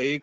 1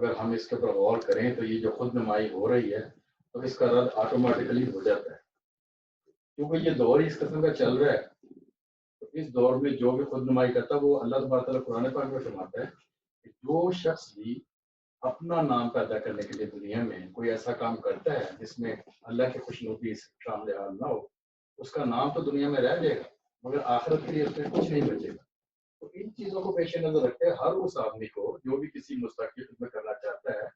اگر ہم اس کے اوپر غور کریں تو یہ جو خود نمائی ہو رہی ہے تو اس کا رد آٹومیٹکلی ہو جاتا ہے، کیونکہ یہ دور ہی اس قسم کا چل رہا ہے. تو اس دور میں جو بھی خود نمائی کرتا ہے وہ اللہ تبارک تعالیٰ قرآن پاک میں فرماتا ہے کہ جو شخص بھی اپنا نام پیدا کرنے کے لیے دنیا میں کوئی ایسا کام کرتا ہے جس میں اللہ کی خوشنودی شامل حال نہ ہو، اس کا نام تو دنیا میں رہ جائے گا مگر آخرت کے لیے اس میں کچھ نہیں بچے گا. تو ان چیزوں کو پیش نظر رکھتے ہیں ہر اس آدمی کو جو بھی کسی مستحق کی خدمت کرنا چاہتا ہے،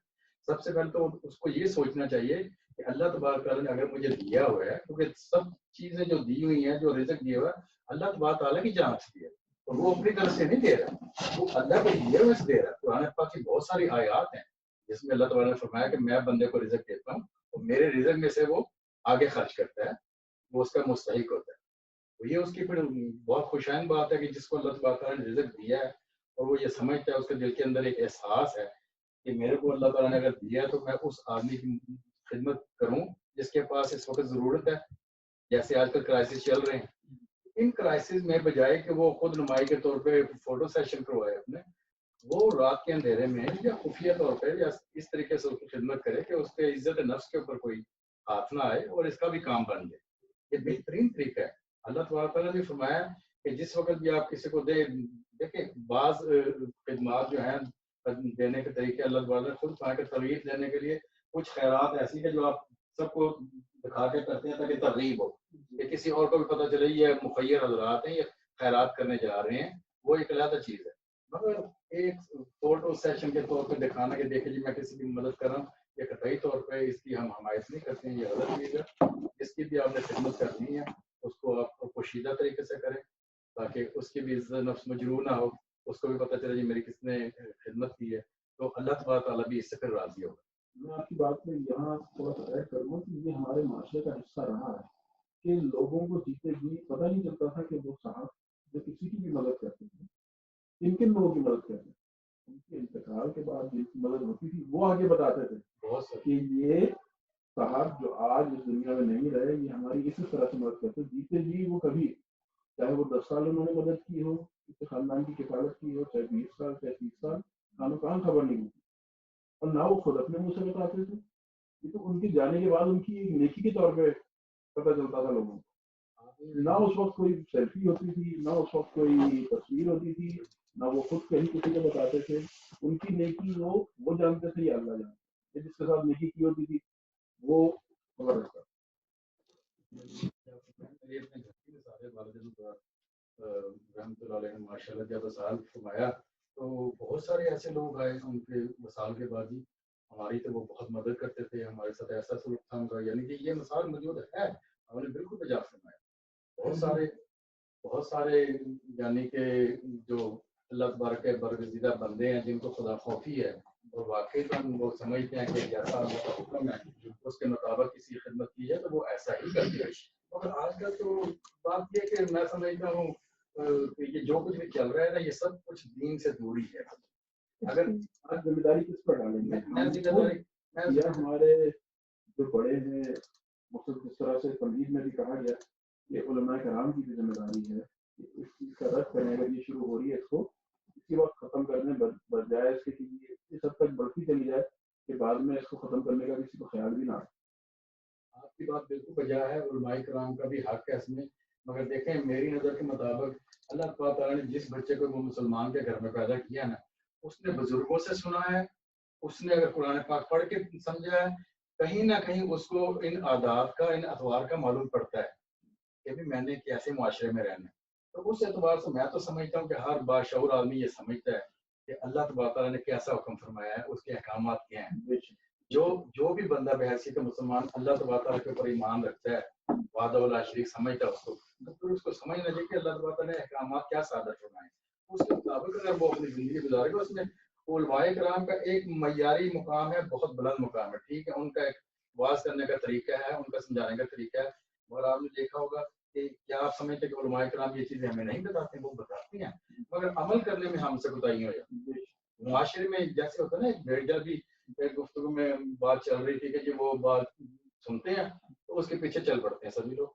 سب سے پہلے تو اس کو یہ سوچنا چاہیے کہ اللہ تبارک تعالیٰ نے اگر مجھے دیا ہوا ہے، کیونکہ سب چیزیں جو دی ہوئی ہیں، جو رزق دیا ہوا ہے، اللہ تبارک تعالیٰ کی جانچ دی ہے، اور وہ اپنی طرف سے نہیں دے رہا، وہ اللہ کے دیے ہوئے سے دے رہا ہے. قرآن پاک کی بہت ساری آیات ہیں جس میں اللہ تعالیٰ نے فرمایا کہ میں بندے کو رزق دیتا ہوں اور میرے رزق میں سے وہ آگے خرچ کرتا ہے، وہ اس کا مستحق ہوتا ہے. تو یہ اس کی پھر بہت خوشائن بات ہے کہ جس کو اللہ تبارک تعالیٰ نے رزق دیا ہے اور وہ یہ سمجھتا ہے، اس کے دل کے اندر ایک احساس ہے کہ میرے کو اللہ تعالیٰ نے اگر دیا ہے تو میں اس آدمی کی خدمت کروں جس کے پاس اس وقت ضرورت ہے. جیسے آج کل کرائسس چل رہے ہیں، ان کرائسس میں بجائے کہ وہ خود نمائی کے طور پہ فوٹو سیشن کروائے اپنے، وہ رات کے اندھیرے میں یا خفیہ طور پہ یا اس طریقے سے اس کی خدمت کرے کہ اس کے عزت نفس کے اوپر کوئی ہاتھ نہ آئے اور اس کا بھی کام بن جائے. یہ بہترین طریقہ ہے. اللہ تبارک تعالیٰ نے فرمایا کہ جس وقت بھی آپ کسی کو دیکھیں بعض خدمات جو ہیں دینے کے طریقے اللہ تبارک نے خود کہا کہ ترغیب دینے کے لیے کچھ خیرات ایسی ہے جو آپ سب کو دکھا کے کرتے ہیں تاکہ ترغیب ہو، کہ کسی اور کو بھی پتہ چلے یہ مخیر حضرات ہیں، یہ خیرات کرنے جا رہے ہیں، وہ ایک علیحدہ چیز ہے. مگر ایک فوٹو سیشن کے طور پہ دکھانا کہ دیکھیں جی میں کسی کی مدد کر رہا ہوں، یہ قطعی طور پہ اس کی ہم حمایت نہیں کرتے ہیں، یہ غلط چیز ہے. جس کی بھی آپ نے خدمت کرنی ہے اس کو آپ پوشیدہ طریقے سے کریں تاکہ اس کی بھی عزت نفس مجروح نہ ہو، اس کو بھی پتہ چلے جی میری کس نے خدمت کی ہے، تو اللہ تبارک تعالیٰ بھی اس سے پھر راضی ہوگا. میں آپ کی بات میں یہاں تھوڑا سا ایڈ کروں کہ یہ ہمارے معاشرے کا حصہ رہا ہے کہ لوگوں کو جیتے جی پتہ نہیں چلتا تھا کہ وہ صاحب جو کسی کی بھی مدد کرتے تھے، کن کن لوگوں کی مدد کرتے تھے، ان کے انتقال کے بعد جن کی مدد ہوتی تھی وہ آگے بتاتے تھے بہت کہ یہ صاحب جو آج اس دنیا میں نہیں رہے یہ ہماری اسی طرح سے مدد کرتے جیتے جی. وہ کبھی چاہے وہ 10 سال انہوں نے مدد کی ہو، کسی خاندان کی کفالت کی ہو، چاہے 20 سال چاہے 30 سال، کہاں کہاں خبر نہیں ہوتی، اور نہ وہ خود اپنے منہ سے بتاتے تھے. یہ تو ان کے جانے کے بعد ان کی نیکی کے طور پہ پتہ چلتا تھا لوگوں کو. نہ اس وقت کوئی سیلفی ہوتی تھی، نہ اس وقت کوئی تصویر ہوتی تھی، نہ وہ خود کہیں کسی کو بتاتے تھے. ان کی نیکی وہ جانتے تھے یا اللہ جانتے، جس کے ساتھ نیکی کی ہوتی تھی وہ خبر رکھتا. رحمۃ اللہ علیہ ماشاء اللہ جب وصال فرمایا تو بہت سارے ایسے لوگ آئے ان کے وصال کے بعد ہی ہماری تو وہ بہت مدد کرتے تھے، ہمارے ساتھ ایسا سلوک تھا ان کا، یعنی کہ یہ مثال موجود ہے. ہم نے بالکل بجا فرمایا. بہت سارے یعنی کہ جو اللہ تبارک کے برگزیدہ بندے ہیں جن کو خدا خوفی ہے اور واقعی وہ سمجھتے ہیں کہ جیسا اللہ کا حکم ہے اس کے مطابق کسی خدمت کی ہے تو وہ ایسا ہی کرتے ہیں. مگر آج کل تو بات یہ کہ میں سمجھتا ہوں کہ یہ جو کچھ بھی چل رہا ہے نا یہ سب کچھ دین سے دوری ہے. اگر ذمہ داری کس پر ڈالیں گے؟ یا ہمارے جو بڑے ہیں مقصد جس طرح سے تنظیم میں بھی کہا گیا کہ علماء کرام کی بھی ذمہ داری ہے کہ اس چیز کا رد کرنے اگر یہ شروع ہو رہی ہے اس کو اسی وقت ختم کرنے بجائے اس کے کہ یہ اس حد تک بڑھتی چلی جائے کہ بعد میں اس کو ختم کرنے کا کسی کو خیال بھی نہ آئے. آپ کی بات بالکل بجا ہے، علماء کرام کا بھی حق ہے اس میں. مگر دیکھیں میری نظر کے مطابق اللہ تعالیٰ نے جس بچے کو وہ مسلمان کے گھر میں پیدا کیا نا اس نے بزرگوں سے سنا ہے، اس نے اگر قرآن پاک پڑھ کے سمجھا ہے، کہیں نہ کہیں اس کو ان عادات کا ان اطوار کا معلوم پڑتا ہے کہ بھی میں نے کیسے معاشرے میں رہنا ہے. تو اس اعتبار سے میں تو سمجھتا ہوں کہ ہر باشعور آدمی یہ سمجھتا ہے کہ اللہ تبارک تعالیٰ نے کیسا حکم فرمایا ہے، اس کے احکامات کیا ہیں. جو بھی بندہ بحیثیت مسلمان اللہ تبارک تعالیٰ کے اوپر ایمان رکھتا ہے، وحدہ لا شریک سمجھتا ہے اس کو، تو پھر اس کو سمجھنا چاہیے کہ اللہ تبارک تعالیٰ نے احکامات کیا صادر فرمائے، اس کے مطابق اگر وہ اپنی زندگی گزارے گا. اس میں علماء کرام کا ایک معیاری مقام ہے، بہت بلند مقام ہے، ٹھیک ہے، ان کا ایک واز کرنے کا طریقہ ہے، ان کا سمجھانے کا طریقہ ہے. مگر آپ نے دیکھا ہوگا کہ کیا آپ سمجھتے کہ علماء کرام یہ چیزیں ہمیں نہیں بتاتے؟ وہ بتاتی ہیں مگر عمل کرنے میں ہم سے کوتاہی ہو جاتی ہے. معاشرے میں جیسے ہوتا ہے نا، ایک بھیڑ بھی ایک گفتگو میں بات چل رہی تھی کہ جی وہ بات سنتے ہیں تو اس کے پیچھے چل پڑتے ہیں سبھی لوگ،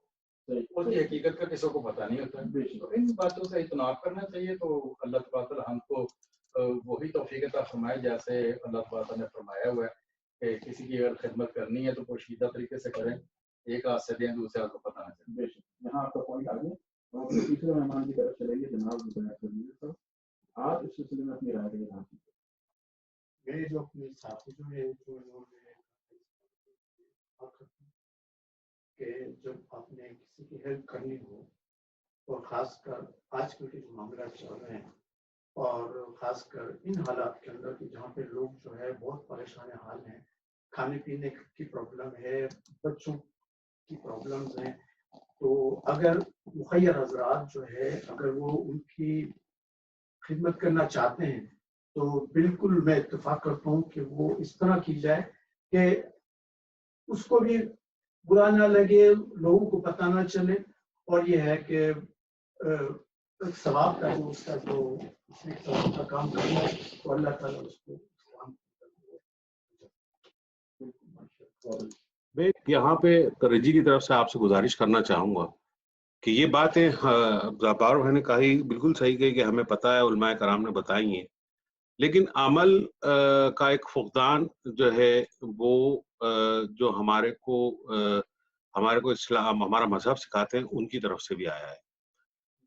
اس کی حقیقت کا کسی کو پتہ نہیں ہوتا ہے. تو ان باتوں سے اجتناب کرنا چاہیے. تو اللہ تبارک تعالیٰ ہم کو وہی توفیق عطا فرمائے جیسے اللہ تعالیٰ نے فرمایا ہوا ہے کہ کسی کی اگر خدمت کرنی ہے تو پوشیدہ طریقے سے کریں، ایک ہاتھ سے دیں دوسرے ہاتھ کو پتہ نہ چلے۔ بے شک یہاں آپ کا پوائنٹ آ گیا، اور اپنے تیسرے مہمان کی طرف چلے گی جناب صاحب، آپ اس سلسلے میں اپنی رائے دیں۔ میرے جو اپنے ساتھی جو ہے جو انہوں نے کہ جب آپ نے کسی کی ہیلپ کرنی ہو، اور خاص کر آج کل کے جو معاملات چل رہے ہیں، اور خاص کر ان حالات کے اندر کہ جہاں پہ لوگ جو ہے بہت پریشان حال ہیں، کھانے پینے کی پرابلم ہے، بچوں کی پرابلمز ہیں، تو اگر مخیر حضرات جو ہے اگر وہ ان کی خدمت کرنا چاہتے ہیں تو بالکل میں اتفاق کرتا ہوں کہ وہ اس طرح کی جائے کہ اس کو بھی برا نہ لگے، لوگوں کو پتہ نہ چلے، اور یہ ہے کہ ثواب کا جو اس کا جو اس نے ثواب کا کام کرنا ہے تو اللہ تعالیٰ اس کو میں یہاں پہ رجی کی طرف سے آپ سے گزارش کرنا چاہوں گا کہ یہ باتیں بار بھائی نے کہی، بالکل صحیح کہی کہ ہمیں پتہ ہے، علماء کرام نے بتائی ہیں، لیکن عمل کا ایک فقدان جو ہے وہ جو ہمارے کو اسلام، ہمارا مذہب سکھاتے ہیں، ان کی طرف سے بھی آیا ہے۔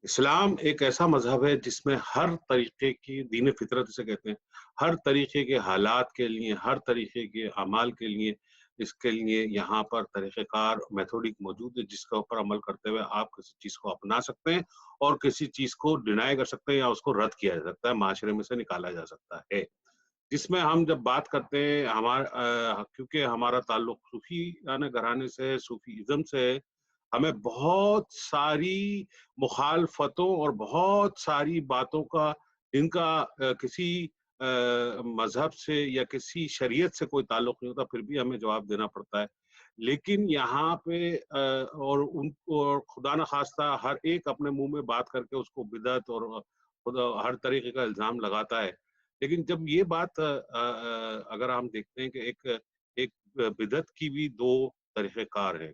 اسلام ایک ایسا مذہب ہے جس میں ہر طریقے کی، دین فطرت اسے کہتے ہیں، ہر طریقے کے حالات کے لیے، ہر طریقے کے اعمال کے لیے، اس کے لیے یہاں پر طریقہ کار، میتھوڈک موجود ہے جس کے اوپر عمل کرتے ہوئے آپ کسی چیز کو اپنا سکتے ہیں اور کسی چیز کو ڈینائی کر سکتے ہیں یا اس کو رد کیا جا سکتا ہے، معاشرے میں سے نکالا جا سکتا ہے۔ جس میں ہم جب بات کرتے ہیں کیونکہ ہمارا تعلق صوفی گھرانے سے، صوفی ازم سے ہے، ہمیں بہت ساری مخالفتوں اور بہت ساری باتوں کا، جن کا کسی مذہب سے یا کسی شریعت سے کوئی تعلق نہیں ہوتا، پھر بھی ہمیں جواب دینا پڑتا ہے۔ لیکن یہاں پہ اور خدا نخواستہ ہر ایک اپنے منہ میں بات کر کے اس کو بدعت اور ہر طریقے کا الزام لگاتا ہے۔ لیکن جب یہ بات اگر ہم دیکھتے ہیں کہ ایک بدعت کی بھی دو طریقہ کار ہے،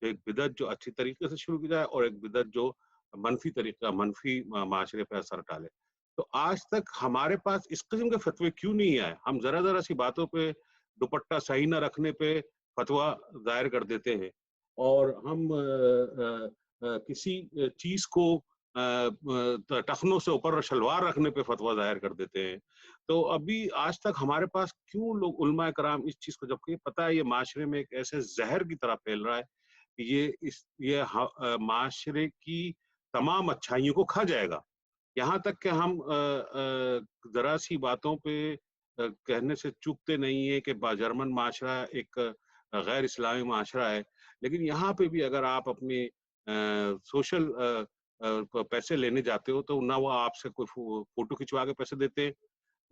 ایک بدعت جو اچھی طریقے سے شروع کی جائے اور ایک بدعت جو منفی معاشرے پہ اثر ڈالے۔ تو آج تک ہمارے پاس اس قسم کے فتوے کیوں نہیں آئے؟ ہم ذرا سی باتوں پہ، دوپٹہ صحیح نہ رکھنے پہ فتویٰ ظاہر کر دیتے ہیں، اور ہم کسی چیز کو ٹخنوں سے اوپر شلوار رکھنے پہ فتویٰ ظاہر کر دیتے ہیں۔ تو ابھی آج تک ہمارے پاس کیوں لوگ، علماء کرام، اس چیز کو، جبکہ پتہ ہے یہ معاشرے میں ایک ایسے زہر کی طرح پھیل رہا ہے کہ یہ معاشرے کی تمام اچھائیوں کو کھا جائے گا، یہاں تک کہ ہم ذرا سی باتوں پہ کہنے سے چوکتے نہیں ہیں کہ جرمن معاشرہ ایک غیر اسلامی معاشرہ ہے، لیکن یہاں پہ بھی اگر آپ اپنے سوشل پیسے لینے جاتے ہو تو نہ وہ آپ سے کوئی فوٹو کھنچوا کے پیسے دیتے ہیں،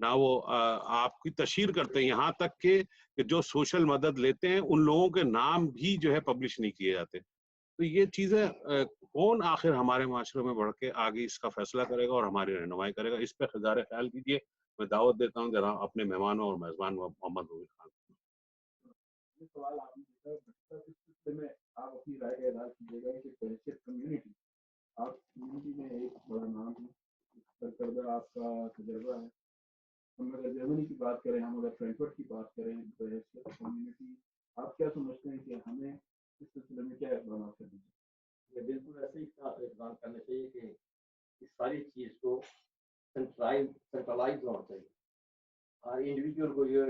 نہ وہ آپ کی تشہیر کرتے ہیں، یہاں تک کہ جو سوشل مدد لیتے ہیں ان لوگوں کے نام بھی جو ہے پبلش نہیں کیے جاتے۔ تو یہ چیزیں کون آخر ہمارے معاشرے میں بڑھ کے آگے اس کا فیصلہ کرے گا اور ہماری رہنمائی کرے گا؟ اس پہ خزار خیال کیجیے۔ میں دعوت دیتا ہوں ذرا اپنے مہمانوں اور میزبان محمد روبی خان۔ سوال آپ نے دیکھا، اس سلسلے میں آپ اپنی رائے کا اظہار کیجیے گا کہ کیسے کمیونٹی، آپ کمیونٹی میں ایک بڑا نام ہے، سرکردہ آپ کا تجربہ ہے، ہم اگر جرمنی کی بات کریں، ہم اگر فرینکفرٹ کی بات کریں، تو کمیونٹی آپ کیا سمجھتے ہیں کہ ہمیں اس سلسلے میں کیا اقدامات کرنے چاہیے؟ بالکل ایسے ہی اقدام کرنا چاہیے کہ اس ساری چیز کو سینٹرلائز ہونا چاہیے، ہر انڈیویجول کو یہ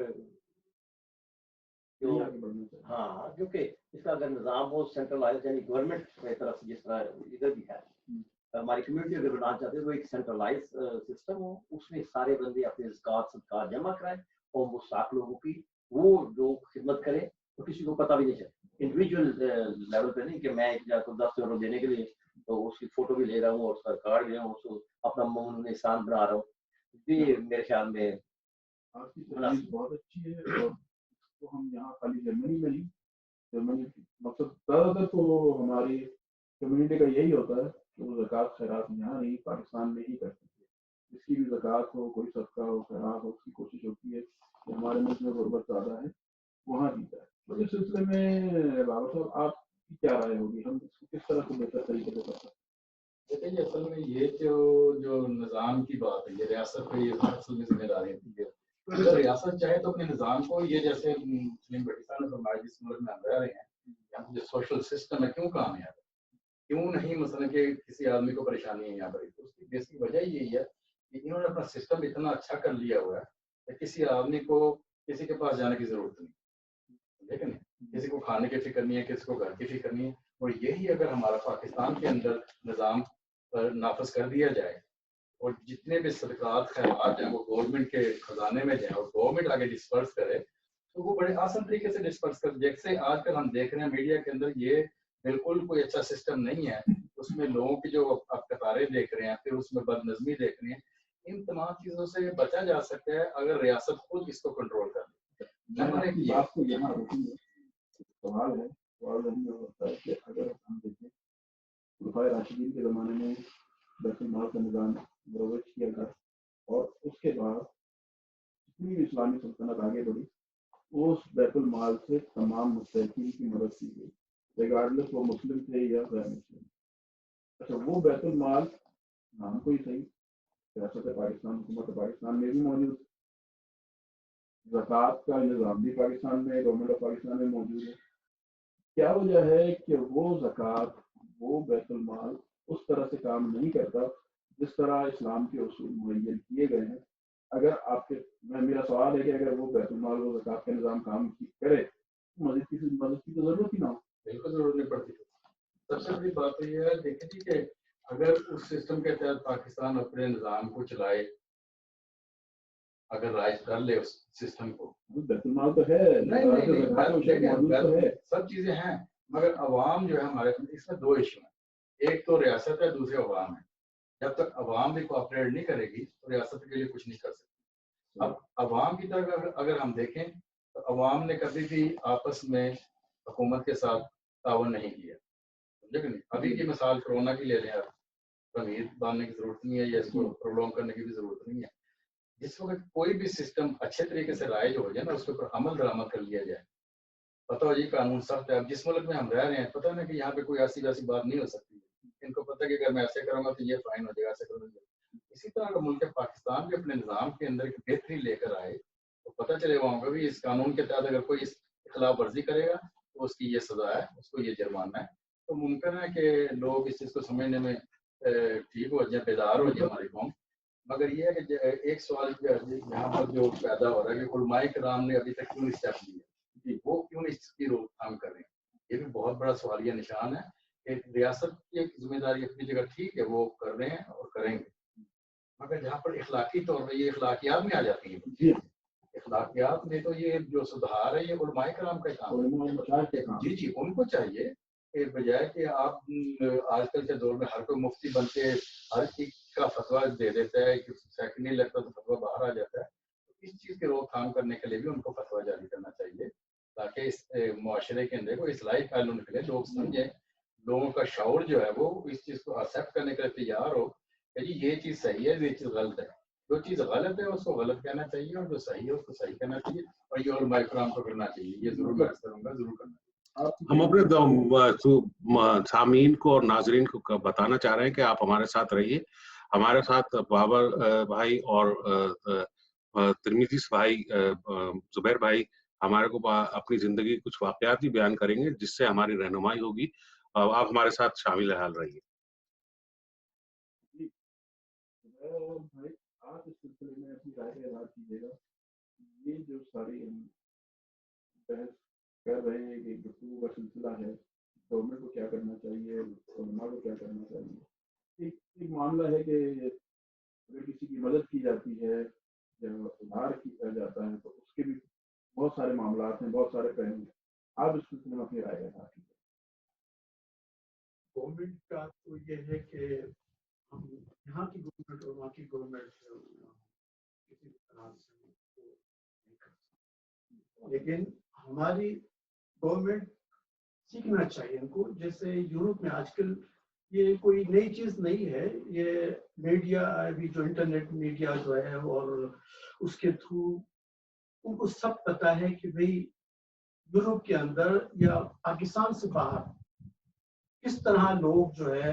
ہاں، کیونکہ اس کا اگر نظام ہو سینٹرلائز، یعنی گورنمنٹ کی طرف سے، جس طرح ادھر بھی ہے، ہماری کمیونٹی اگر بنانا چاہتے ہیں وہ ایک سینٹرلائز سسٹم ہو، اس میں سارے بندے اپنے زکوٰۃ صدقات جمع کرائیں اور وہ 60 لوگوں کی وہ جو خدمت کرے تو کسی کو پتہ بھی نہیں چلے، انڈیویجول لیول پہ نہیں کہ میں 10 یورو دینے کے لیے تو اس کی فوٹو بھی لے رہا ہوں اور اس کا کارڈ لے رہا ہوں، اس کو اپنا ممنون احسان بنا رہا ہوں۔ یہ میرے خیال میں آپ کی تجویز بہت اچھی ہے، اور تو ہم یہاں خالی جرمنی میں نہیں، جرمنی مقصد زیادہ تر تو ہماری کمیونٹی کا یہی ہوتا ہے کہ وہ زکوٰۃ خیرات یہاں نہیں، پاکستان میں ہی کر سکتے، جس کی بھی زکوٰۃ ہو، کوئی صدقہ ہو، خیرات ہو، اس کی کوشش ہوتی ہے کہ ہمارے ملک میں غربت زیادہ ہے وہاں دی جائے۔ تو اس سلسلے میں بابا صاحب آپ کی کیا رائے ہوگی، ہم اس کو کس طرح سے بہتر طریقے سے کر سکتے ہیں؟ جی اصل میں یہ جو نظام کی بات ہے، یہ ریاست پہ یہ اصل میں ذمہ داری ہوتی ہے. اگر ریاست چاہے تو اپنے نظام کو، یہ جیسے مسلم بھٹی صاحب نے فرمایا جس ملک میں ہم رہ رہے ہیں یہاں جو سوشل سسٹم ہے کیوں کامیاب ہے، کیوں نہیں مثلا کہ کسی آدمی کو پریشانی ہے یہاں پر، اس کی بیسک وجہ یہی ہے کہ انہوں نے اپنا سسٹم اتنا اچھا کر لیا ہوا ہے کہ کسی آدمی کو کسی کے پاس جانے کی ضرورت نہیں، لیکن کسی کو کھانے کی فکر نہیں ہے، کسی کو گھر کی فکر نہیں ہے. اور یہی اگر ہمارا پاکستان کے اندر نظام نافذ کر دیا جائے اور جتنے بھی صدقات خیرات ہیں وہ گورنمنٹ کے خزانے میں جائیں اور گورنمنٹ آگے ڈسپرس کرے تو وہ بڑے آسان طریقے سے ڈسپرس کر. جیسے آج کل ہم دیکھ رہے ہیں میڈیا کے اندر یہ بالکل کوئی اچھا سسٹم نہیں ہے، اس میں لوگوں کی جو آپ قطاریں دیکھ رہے ہیں، پھر اس میں بد نظمی دیکھ رہے ہیں. ان تمام چیزوں سے بچا جا سکتا ہے اگر ریاست خود اس کو کنٹرول کر لے. آپ کو یہاں روکیں گے. سوال یہ ہوتا ہے کہ اگر ہم دیکھیں خلفائے راشدین کے زمانے میں بیت المال کا نظام مروج کیا گیا اور اس کے بعد جتنی بھی اسلامی سلطنت آگے بڑھی اس بیت المال سے تمام مستحقین کی مدد کی گئی، ریگارڈلیس وہ مسلم تھے یا غیر مسلم. اچھا وہ بیت المال نام کو ہی صحیح ریاست پاکستان، حکومت پاکستان میں بھی موجود، زکوٰۃ کا نظام بھی پاکستان میں، گورنمنٹ آف پاکستان میں موجود ہے. کیا وجہ ہے کہ وہ زکوٰۃ، وہ بیت المال اس طرح سے کام نہیں کرتا جس طرح اسلام کے اصول معین کیے گئے ہیں؟ اگر آپ کے میرا سوال ہے کہ اگر وہ بیت المال، وہ زکوٰۃ کا نظام کام کرے تو مزید کی تو ضرورت ہی نہ ہو. بالکل ضرورت نہیں پڑتی. سب سے بڑی بات یہ ہے دیکھیں جی کہ اگر اس سسٹم کے تحت پاکستان اپنے نظام کو چلائے، اگر رائج کر لے اس سسٹم کو، بیت المال تو ہے، سب چیزیں ہیں، مگر عوام جو ہے ہمارے اس میں دو ایشو ہیں. ایک تو ریاست ہے، دوسرے عوام ہے. جب تک عوام بھی کوآپریٹ نہیں کرے گی تو ریاست کے لیے کچھ نہیں کر سکتی. اب عوام کی طرف اگر ہم دیکھیں تو عوام نے کبھی بھی آپس میں حکومت کے ساتھ تعاون نہیں کیا، لیکن ابھی کی مثال کرونا کی لے لیں آپ، تمہید باندھنے کی ضرورت نہیں ہے یا اس کو پرولونگ کرنے کی بھی ضرورت نہیں ہے. جس وقت کوئی بھی سسٹم اچھے طریقے سے رائج ہو جائے نا، اس کے اوپر عمل درآمد کر لیا جائے. پتہ ہو جی قانون سخت ہے. اب جس ملک میں ہم رہ رہے ہیں پتہ نا کہ یہاں پہ کوئی ایسی ویسی بات نہیں ہو سکتی. ان کو پتہ ہے کہ اگر میں ایسے کروں گا تو یہ فائن ہو جائے گا، ایسے کروں گا. اسی طرح اگر ملک پاکستان بھی اپنے نظام کے اندر ایک بہتری لے کر آئے تو پتہ چلے وہاں کو بھی اس قانون کے تحت اگر کوئی اس خلاف ورزی کرے گا تو اس کی یہ سزا ہے، اس کو یہ جرمانہ ہے. تو ممکن ہے کہ لوگ اس چیز کو سمجھنے میں ٹھیک ہو جائے، بیدار ہو جائے ہماری قوم. مگر یہ ہے کہ ایک سوال یہاں پر جو پیدا ہو رہا ہے کہ علماء کرام نے ابھی تک کیوں اسٹیپ لیے، وہ کیوں اس کی روک تھام کر رہے ہیں؟ یہ بھی بہت بڑا سوالیہ نشان ہے. کہ ریاست کی ایک ذمہ داری اپنی جگہ ٹھیک ہے، وہ کر رہے ہیں اور کریں گے، مگر جہاں پر اخلاقی طور پر یہ اخلاقیات میں آ جاتی ہیں. اخلاقیات میں تو یہ جو سدھار ہے یہ علماء کرام کا کام ہے. جی ان کو چاہیے کہ بجائے کہ آپ آج کل کے دور میں ہر کوئی مفتی بنتے ہر چیز کا فتویٰ دے دیتا ہے کہ سیکنڈ نہیں لگتا تو فتویٰ باہر آ جاتا ہے. اس چیز کی روک تھام کرنے کے لیے بھی ان کو فتویٰ جاری کرنا چاہیے تاکہ اس معاشرے کے اندر کوئی اصلاحی پہلو نکلے، لوگ سمجھیں، لوگوں کا شعور جو ہے وہ اس چیز کو ایکسیپٹ کرنے کے لیے تیار ہو کہ جی یہ چیز صحیح ہے، یہ چیز غلط ہے. جو چیز غلط ہے اس کو غلط کہنا چاہیے اور جو صحیح ہے اس کو صحیح کہنا چاہیے، اور یہ علماء کرام کو کرنا چاہیے. یہ ضرور میں کروں گا، ضرور کرنا چاہیے. ہم اپنے سامعین کو اور ناظرین کو بتانا چاہ رہے ہیں کہ آپ ہمارے ساتھ رہیے. ہمارے ساتھ بابر بھائی اور ترمیزی بھائی، زبیر بھائی ہمارے کو اپنی زندگی کچھ واقعات بھی بیان کریں گے جس سے ہماری رہنمائی ہوگی. آپ ہمارے ساتھ شامل حال رہیے. بھائی آپ اس سلسلے میں اپنی رائے اظہار کیجیے گا. یہ جو ساری بحث کر رہے ہیں کہ گفتگو کا سلسلہ ہے، گورنمنٹ کو کیا کرنا چاہیے، علماء کو کیا کرنا چاہیے. ایک معاملہ ہے کہ اگر کسی کی مدد کی جاتی ہے یا ادھار کیا جاتا ہے تو اس کے بھی بہت سارے معاملات ہیں، بہت سارے پہلو ہیں. آپ اس سلسلے میں اپنی رائے اظہار کیجیے. گورنمنٹ کا تو یہ ہے کہ ہم یہاں کی گورنمنٹ اور وہاں کی گورنمنٹ کسی بھی طرح سے نہیں کر سکتے، لیکن ہماری گورنمنٹ سیکھنا چاہیے ان کو. جیسے یورپ میں آج کل یہ کوئی نئی چیز نہیں ہے، یہ میڈیا ابھی جو انٹرنیٹ میڈیا جو ہے اور اس کے تھرو ان کو سب پتا ہے کہ بھئی یورپ کے اندر یا پاکستان سے باہر کس طرح لوگ جو ہے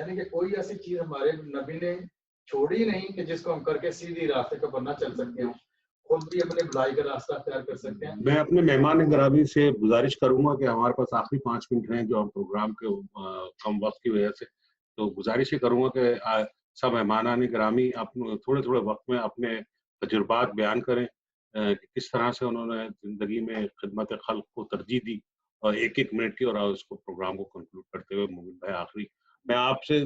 یعنی کہ کوئی ایسی چیز ہمارے نبی نے چھوڑی نہیں کہ جس کو ہم کر کے سیدھی راستے کا بننا چل سکتے ہیں، خود بھی اپنے بھلائی کا راستہ اختیار کر سکتے ہیں. میں اپنے مہمان گرامی سے گزارش کروں گا کہ ہمارے پاس آخری 5 منٹ ہیں جو ہم پروگرام کے کم وقت کی وجہ سے، تو گزارش یہ کروں گا کہ سب مہمانان گرامی تھوڑے تھوڑے وقت میں اپنے تجربات بیان کریں کہ کس طرح سے انہوں نے زندگی میں خدمت خلق کو ترجیح دی، اور 1 منٹ کی، اور اس کو پروگرام کو کنکلوڈ کرتے ہوئے مومن بھائی آخری. میں آپ سے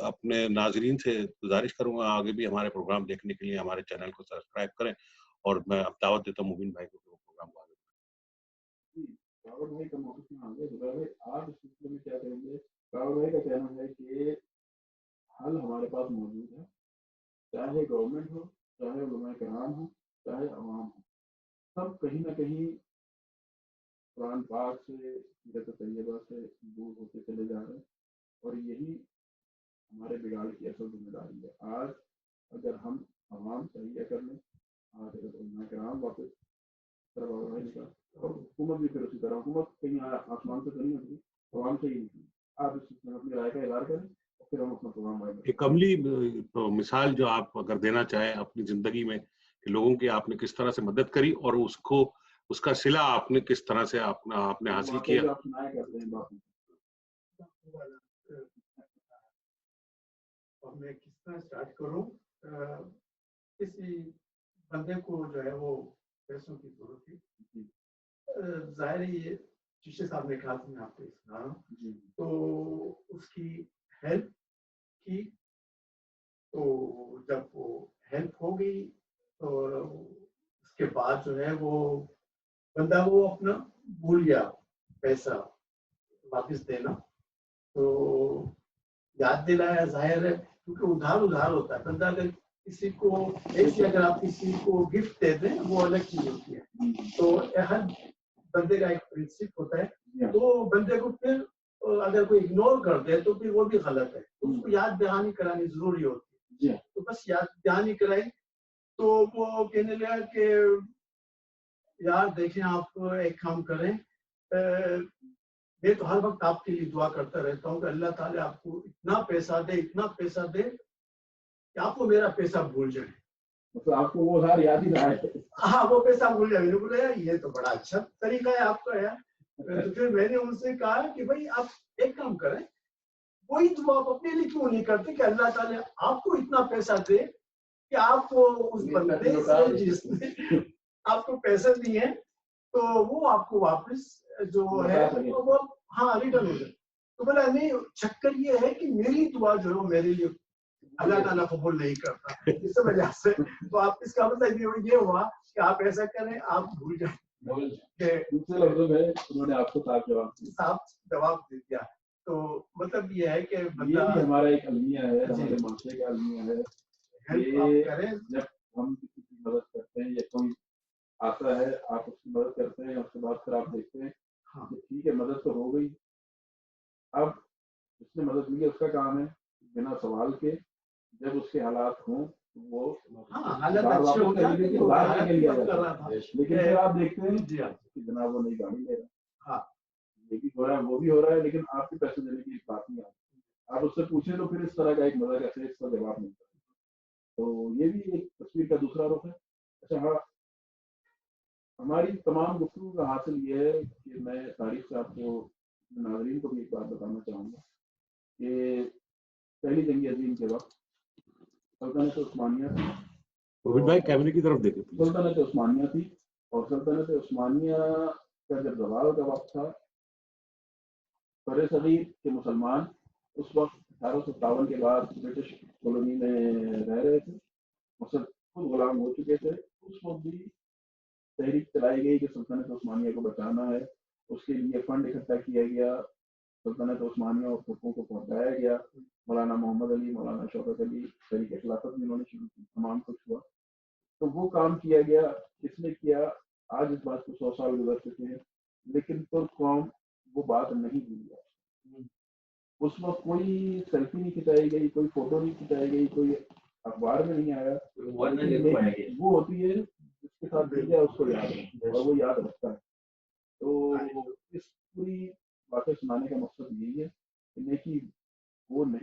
اپنے ناظرین سے گزارش کروں گا آگے بھی ہمارے پروگرام دیکھنے کے لیے ہمارے چینل کو سبسکرائب کریں، اور میں اب دعوت دیتا ہوں مبین بھائی کو کہ وہ پروگرام کو آگے. راوت بھائی کا موقف آگے بھائی آپ اس سلسلے میں کیا کہیں گے؟ راوت بھائی کا کہنا ہے کہ حل ہمارے پاس موجود ہے، چاہے گورنمنٹ ہو، چاہے علماء کرام ہو، چاہے عوام ہو، سب کہیں نہ کہیں قرآن پاک سے، سیرت طیبہ سے دور ہوتے چلے جا رہے ہیں، اور یہی ہمارے بگاڑ کی اصل ذمہ داری ہے. آج اگر ہم عوام تہیا کر لیں، آج اگر علماء کرام واپس طرف اور حکومت بھی پھر اسی طرح، حکومت کہیں آسمان سے تو نہیں ہوتی، عوام سے ہی نہیں. آپ اس میں اپنی رائے کا اظہار کریں اور پھر ہم اپنا پروگرام آئے. ایک عملی مثال جو آپ اگر دینا چاہیں اپنی زندگی میں کہ لوگوں کی آپ نے کس طرح سے مدد کری اور اس کا صلہ آپ نے کس طرح سے آپ نے حاصل کیا. آپ سنائے کرتے ہیں بات اور میں کس طرح اسٹارٹ کروں. کسی بندے کو جو ہے وہ پیسوں کی ضرورت تھی، ظاہر یہ شیشے صاحب نے کہا میں آپ کو سنا رہا ہوں، تو اس کی ہیلپ کی. تو جب وہ ہیلپ ہو گئی تو اس کے بعد جو ہے وہ بندہ وہ اپنا بھول گیا پیسہ واپس دینا. تو یاد دلایا، ظاہر ہے کیونکہ ادھار ہوتا ہے. بندہ اگر کسی کو ایسے اگر آپ کسی کو گفٹ دے دیں وہ الگ چیز ہوتی ہے. تو ہر بندے کا ایک پرنسپ ہوتا ہے، تو بندے کو پھر اگر کوئی اگنور کر دے تو پھر وہ بھی غلط ہے. تو اس کو یاد دہانی کرانی ضروری ہوتی ہے. تو بس یاد دہانی کرائی تو وہ کہنے لگا کہ یار دیکھیں آپ ایک کام کریں، میں تو ہر وقت آپ کے لیے دعا کرتا رہتا ہوں کہ اللہ تعالیٰ آپ کو اتنا پیسہ دے کہ آپ کو میرا پیسہ بھول جائے. مطلب آپ کو وہ سار یاد ہی نہ آئے. ہاں وہ پیسہ بھول جائے. میں نے بولا یہ تو بڑا اچھا طریقہ ہے آپ کا یار. تو پھر میں نے ان سے کہا کہ بھائی آپ ایک کام کریں، وہی دعا آپ اپنے لیے کیوں نہیں کرتے کہ اللہ تعالیٰ آپ کو اتنا پیسہ دے کہ آپ کو اس بندے سے جس نے آپ کو پیسے دیے تو وہ آپ کو واپس جو ہے وہ ہاں ریٹرن ہو جائے. تو بولا نہیں، چکر یہ ہے کہ میری دعا جو ہے میرے لیے اللہ تعالیٰ قبول نہیں کرتا اس وجہ سے. تو آپ اس کا مطلب یہ ہوا کہ آپ ایسا کریں، آپ بھول جائیں. دوسرے لفظوں میں انہوں نے آپ کو صاف جواب دے دیا. تو مطلب یہ ہے کہ بندہ ہمارا ایک المیہ ہے، ہمارے معاشرے کا المیہ ہے کہ جب ہم کسی کی مدد کرتے ہیں یا کوئی آتا ہے آپ اس کی مدد کرتے ہیں، اس کے بعد پھر آپ دیکھتے ہیں کہ ٹھیک ہے مدد تو ہو گئی، اب اس نے مدد لی، اس کا کام ہے بنا سوال کے جب اس کے حالات ہوں وہ لیکن پھر آپ دیکھتے ہیں کہ جناب وہ نئی گاڑی لے رہا ہے، یہ بھی ہو رہا ہے وہ بھی ہو رہا ہے، لیکن آپ کے پیسے دینے کی ایک بات نہیں آتی. آپ اس سے پوچھیں تو پھر اس طرح کا ایک مزہ کیسے اس کا جواب نہیں کرتا. تو یہ بھی ایک تصویر کا دوسرا رخ ہے. اچھا ہاں، ہماری تمام گفتگو کا حاصل یہ ہے کہ میں تاریخ سے آپ کو ناظرین کو بھی ایک بات بتانا چاہوں گا کہ پہلی جنگ عظیم کے وقت سلطنت عثمانیہ تھی. کیمرے کی طرف دیکھیں. سلطنت عثمانیہ تھی اور سلطنت عثمانیہ کا جب زوال کا وقت تھا، برصغیر کے مسلمان اس وقت 1857 کے بعد برٹش کالونی میں رہ رہے تھے، خود غلام ہو چکے تھے. اس وقت بھی تحریک چلائی گئی کہ سلطنت عثمانیہ کو بچانا ہے. اس کے لیے فنڈ اکٹھا کیا گیا، سلطنت عثمانیہ اور حقوقوں کو پہنچایا گیا. مولانا محمد علی، مولانا شوکت علی تحریک خلافت بھی انہوں نے شروع کی، تمام کچھ ہوا. تو وہ کام کیا گیا. کس نے کیا؟ آج اس بات کو 100 سال گزر چکے ہیں، لیکن ترک قوم وہ بات نہیں بھولی. اس وقت کوئی سیلفی نہیں کھنچائی گئی، کوئی فوٹو نہیں کھنچائی گئی، کوئی اخبار میں نہیں آیا. وہ ہوتی ہے جس کے ساتھ مل جائے اس کو یاد رکھتا ہے اور وہ یاد رکھتا ہے. تو اس پوری باتیں سنانے کا مقصد یہی ہے کہ نیکی وہ نہیں